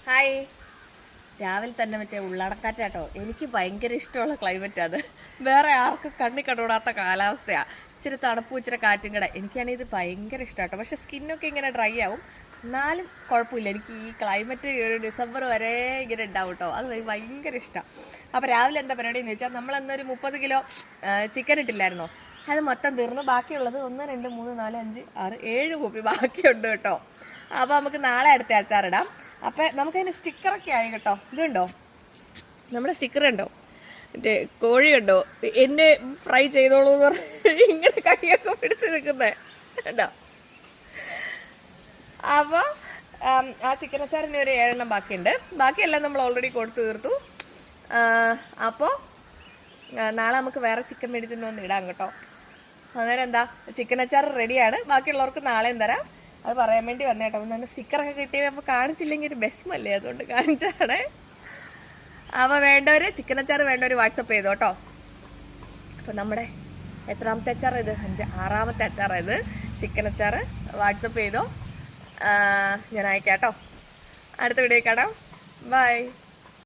Hi. രാവിലെ തന്നെ മറ്റേ ഉള്ളടക്കാറ്റാട്ടോ. എനിക്ക് ഭയങ്കര ഇഷ്ടമുള്ള ക്ലൈമറ്റ് അത്. വേറെ ആർക്കും കണ്ണി കണ്ടുകൂടാത്ത കാലാവസ്ഥയാണ്. ഇച്ചിരി തണുപ്പും ഇച്ചിരി കാറ്റും കൂടെ. എനിക്കാണെങ്കിൽ ഇത് ഭയങ്കര ഇഷ്ടമാട്ടോ. പക്ഷെ സ്കിന്നൊക്കെ ഇങ്ങനെ ഡ്രൈ ആവും, എന്നാലും കുഴപ്പമില്ല. എനിക്ക് ഈ ക്ലൈമറ്റ് ഒരു ഡിസംബർ വരെ ഇങ്ങനെ ഉണ്ടാവും കേട്ടോ. അത് ഭയങ്കര ഇഷ്ടമാണ്. അപ്പോൾ രാവിലെ എന്താ പരിപാടി എന്ന് വെച്ചാൽ, നമ്മളന്നൊരു 30 കിലോ ചിക്കൻ ഇട്ടില്ലായിരുന്നോ, അത് മൊത്തം തീർന്നു. ബാക്കിയുള്ളത് 1 2 3 4 5 6 7 കുപ്പി ബാക്കിയുണ്ട് കേട്ടോ. അപ്പോൾ നമുക്ക് നാളെ അടുത്ത അച്ചാറിടാം. അപ്പം നമുക്കതിന് സ്റ്റിക്കറൊക്കെ ആയി കേട്ടോ. ഇതുണ്ടോ നമ്മുടെ സ്റ്റിക്കർ ഉണ്ടോ, മറ്റേ കോഴി ഉണ്ടോ, എന്നെ ഫ്രൈ ചെയ്തോളൂ എന്ന് പറഞ്ഞ് ഇങ്ങനെ കൈയൊക്കെ പിടിച്ച് നിൽക്കുന്നേ കേട്ടോ. അപ്പോൾ ആ ചിക്കൻ അച്ചാറിന് ഒരു 7 എണ്ണം ബാക്കിയുണ്ട്. ബാക്കിയെല്ലാം നമ്മൾ ഓൾറെഡി കൊടുത്തു തീർത്തു. അപ്പോൾ നാളെ നമുക്ക് വേറെ ചിക്കൻ മേടിച്ചിട്ട് വന്ന് ഇടാം കേട്ടോ. അന്നേരം എന്താ, ചിക്കൻ അച്ചാർ റെഡിയാണ്. ബാക്കിയുള്ളവർക്ക് നാളെയും തരാം. അത് പറയാൻ വേണ്ടി വന്നേട്ടോ. നല്ല സ്റ്റിക്കറൊക്കെ കിട്ടിയപ്പോൾ കാണിച്ചില്ലെങ്കിൽ ഒരു ബെസ്മല്ലേ, അതുകൊണ്ട് കാണിച്ചാണേ. അപ്പോൾ വേണ്ടവർ, ചിക്കൻ അച്ചാർ വേണ്ടവർ വാട്സപ്പ് ചെയ്തോ കേട്ടോ. അപ്പോൾ നമ്മുടെ എത്രാമത്തെ അച്ചാർ ഇത്? 6ാമത്തെ അച്ചാർ ഇത്, ചിക്കൻ അച്ചാർ. വാട്സപ്പ് ചെയ്തോ, ഞാൻ അയക്കാം കേട്ടോ. അടുത്ത വീഡിയോ കാണാം. ബൈ.